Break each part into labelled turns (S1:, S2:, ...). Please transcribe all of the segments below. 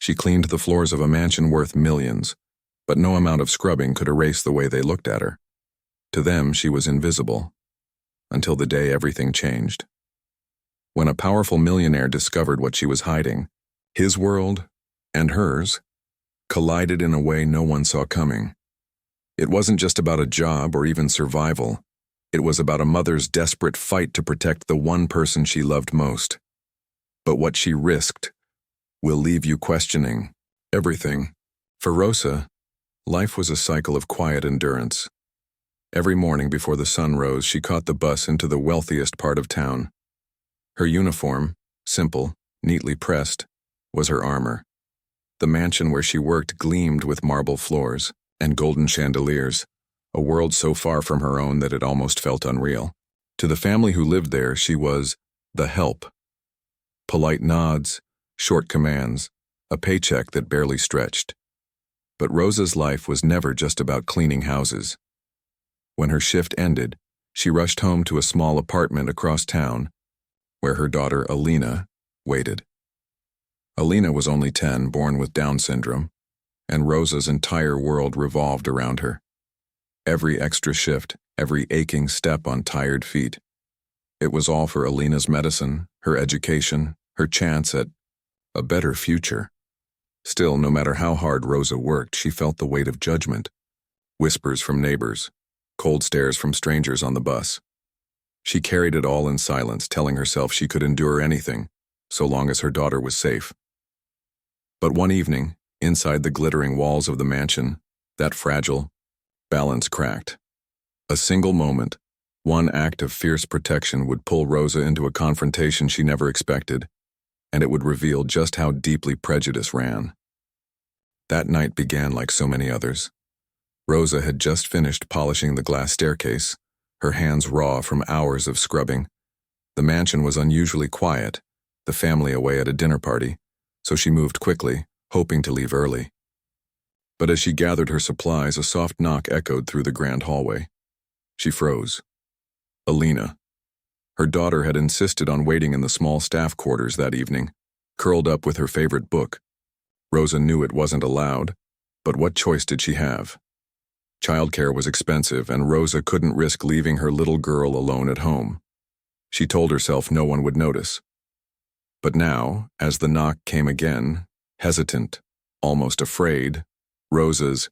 S1: She cleaned the floors of a mansion worth millions, but no amount of scrubbing could erase the way they looked at her. To them, she was invisible, until the day everything changed. When a powerful millionaire discovered what she was hiding, his world and hers collided in a way no one saw coming. It wasn't just about a job or even survival. It was about a mother's desperate fight to protect the one person she loved most. But what she risked will leave you questioning everything. For Rosa, life was a cycle of quiet endurance. Every morning before the sun rose, she caught the bus into the wealthiest part of town. Her uniform, simple, neatly pressed, was her armor. The mansion where she worked gleamed with marble floors and golden chandeliers, a world so far from her own that it almost felt unreal. To the family who lived there, she was the help. Polite nods, short commands, a paycheck that barely stretched. But Rosa's life was never just about cleaning houses. When her shift ended, she rushed home to a small apartment across town, where her daughter Alina waited. Alina was only 10, born with Down syndrome, and Rosa's entire world revolved around her. Every extra shift, every aching step on tired feet. It was all for Alina's medicine, her education, her chance at a better future. Still, no matter how hard Rosa worked, she felt the weight of judgment. Whispers from neighbors, cold stares from strangers on the bus. She carried it all in silence, telling herself she could endure anything, so long as her daughter was safe. But one evening, inside the glittering walls of the mansion, that fragile balance cracked. A single moment, one act of fierce protection would pull Rosa into a confrontation she never expected, and it would reveal just how deeply prejudice ran. That night began like so many others. Rosa had just finished polishing the glass staircase, her hands raw from hours of scrubbing. The mansion was unusually quiet, the family away at a dinner party, so she moved quickly, hoping to leave early. But as she gathered her supplies, a soft knock echoed through the grand hallway. She froze. Alina. Her daughter had insisted on waiting in the small staff quarters that evening, curled up with her favorite book. Rosa knew it wasn't allowed, but what choice did she have? Childcare was expensive, and Rosa couldn't risk leaving her little girl alone at home. She told herself no one would notice. But now, as the knock came again, hesitant, almost afraid, Rosa's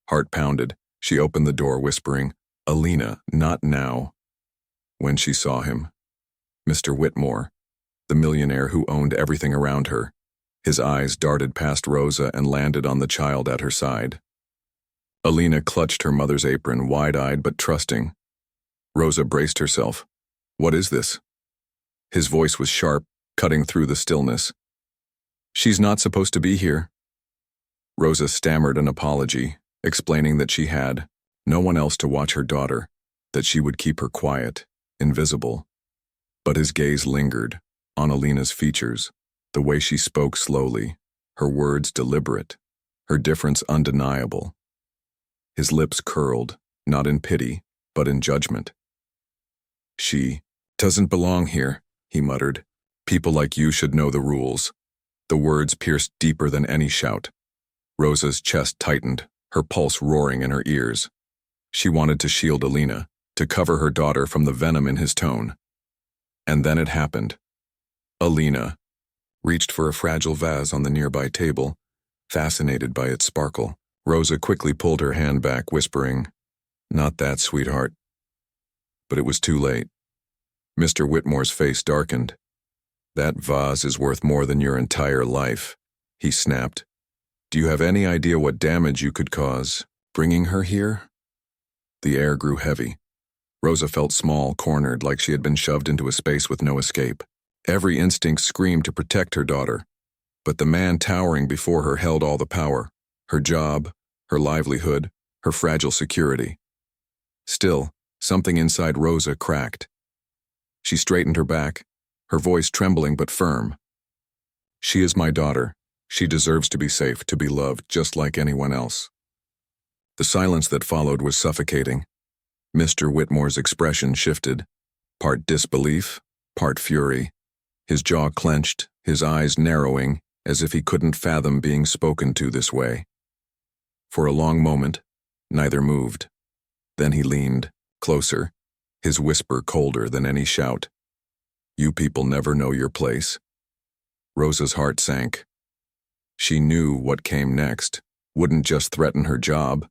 S1: heart pounded. She opened the door, whispering, "Alina, not now." When she saw him, Mr. Whitmore, the millionaire who owned everything around her, his eyes darted past Rosa and landed on the child at her side. Alina clutched her mother's apron, wide-eyed but trusting. Rosa braced herself. "What is this?" His voice was sharp, cutting through the stillness. "She's not supposed to be here." Rosa stammered an apology, explaining that she had no one else to watch her daughter, that she would keep her quiet, invisible. But his gaze lingered on Alina's features, the way she spoke slowly, her words deliberate, her difference undeniable. His lips curled, not in pity, but in judgment. "She doesn't belong here," he muttered. "People like you should know the rules." The words pierced deeper than any shout. Rosa's chest tightened, her pulse roaring in her ears. She wanted to shield Alina, to cover her daughter from the venom in his tone. And then it happened. Alina reached for a fragile vase on the nearby table, fascinated by its sparkle. Rosa quickly pulled her hand back, whispering, "Not that, sweetheart." But it was too late. Mr. Whitmore's face darkened. "That vase is worth more than your entire life," he snapped. "Do you have any idea what damage you could cause, bringing her here?" The air grew heavy. Rosa felt small, cornered, like she had been shoved into a space with no escape. Every instinct screamed to protect her daughter. But the man towering before her held all the power. Her job, her livelihood, her fragile security. Still, something inside Rosa cracked. She straightened her back, her voice trembling but firm. "She is my daughter. She deserves to be safe, to be loved, just like anyone else." The silence that followed was suffocating. Mr. Whitmore's expression shifted, part disbelief, part fury. His jaw clenched, his eyes narrowing, as if he couldn't fathom being spoken to this way. For a long moment, neither moved. Then he leaned closer, his whisper colder than any shout. "You people never know your place." Rosa's heart sank. She knew what came next wouldn't just threaten her job.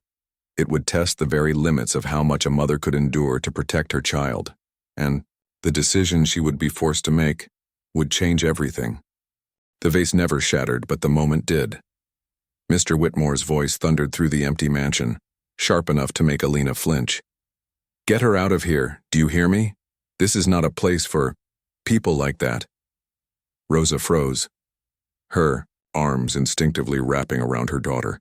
S1: It would test the very limits of how much a mother could endure to protect her child, and the decision she would be forced to make would change everything. The vase never shattered, but the moment did. Mr. Whitmore's voice thundered through the empty mansion, sharp enough to make Alina flinch. "Get her out of here, do you hear me? This is not a place for people like that." Rosa froze, her arms instinctively wrapping around her daughter.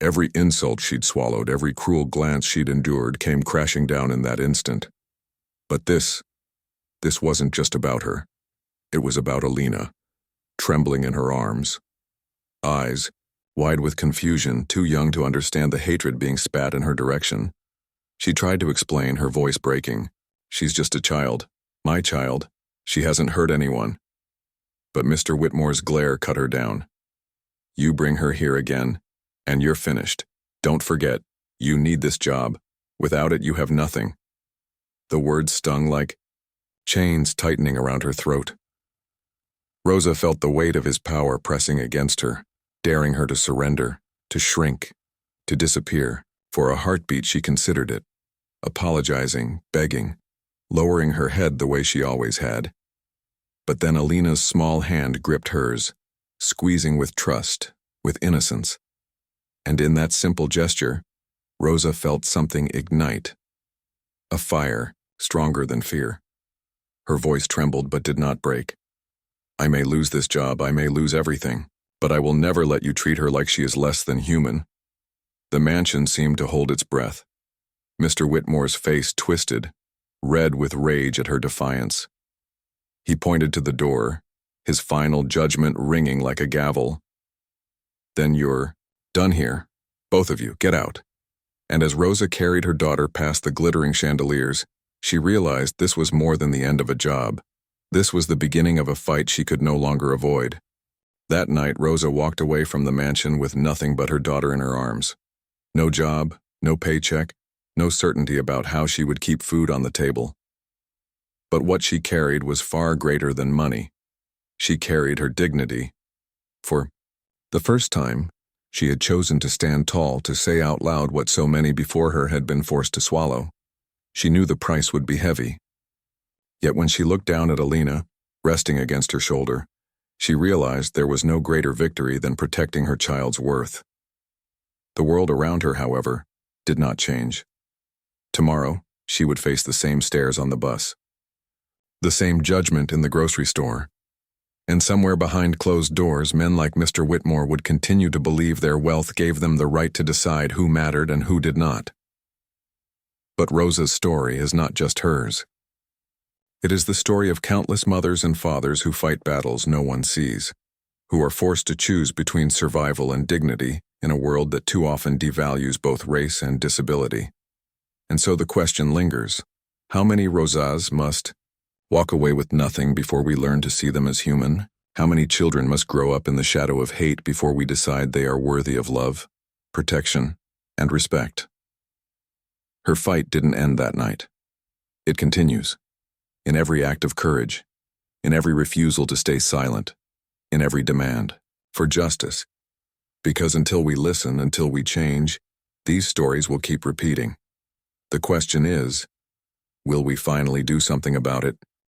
S1: Every insult she'd swallowed, every cruel glance she'd endured came crashing down in that instant. But this wasn't just about her. It was about Alina, trembling in her arms. Eyes, wide with confusion, too young to understand the hatred being spat in her direction. She tried to explain, her voice breaking. "She's just a child. My child. She hasn't hurt anyone." But Mr. Whitmore's glare cut her down. "You bring her here again, and you're finished. Don't forget, you need this job. Without it, you have nothing." The words stung like chains tightening around her throat. Rosa felt the weight of his power pressing against her, daring her to surrender, to shrink, to disappear. For a heartbeat she considered it, apologizing, begging, lowering her head the way she always had. But then Alina's small hand gripped hers, squeezing with trust, with innocence. And in that simple gesture, Rosa felt something ignite. A fire, stronger than fear. Her voice trembled but did not break. "I may lose this job, I may lose everything, but I will never let you treat her like she is less than human." The mansion seemed to hold its breath. Mr. Whitmore's face twisted, red with rage at her defiance. He pointed to the door, his final judgment ringing like a gavel. "Then you're done here. Both of you, get out." And as Rosa carried her daughter past the glittering chandeliers, she realized this was more than the end of a job. This was the beginning of a fight she could no longer avoid. That night, Rosa walked away from the mansion with nothing but her daughter in her arms. No job, no paycheck, no certainty about how she would keep food on the table. But what she carried was far greater than money. She carried her dignity. For the first time, she had chosen to stand tall, to say out loud what so many before her had been forced to swallow. She knew the price would be heavy. Yet when she looked down at Alina, resting against her shoulder, she realized there was no greater victory than protecting her child's worth. The world around her, however, did not change. Tomorrow, she would face the same stares on the bus, the same judgment in the grocery store, and somewhere behind closed doors, men like Mr. Whitmore would continue to believe their wealth gave them the right to decide who mattered and who did not. But Rosa's story is not just hers. It is the story of countless mothers and fathers who fight battles no one sees, who are forced to choose between survival and dignity in a world that too often devalues both race and disability. And so the question lingers: how many Rosas must walk away with nothing before we learn to see them as human? How many children must grow up in the shadow of hate before we decide they are worthy of love, protection, and respect? Her fight didn't end that night. It continues. In every act of courage, in every refusal to stay silent, in every demand for justice. Because until we listen, until we change, these stories will keep repeating. The question is, will we finally do something about it?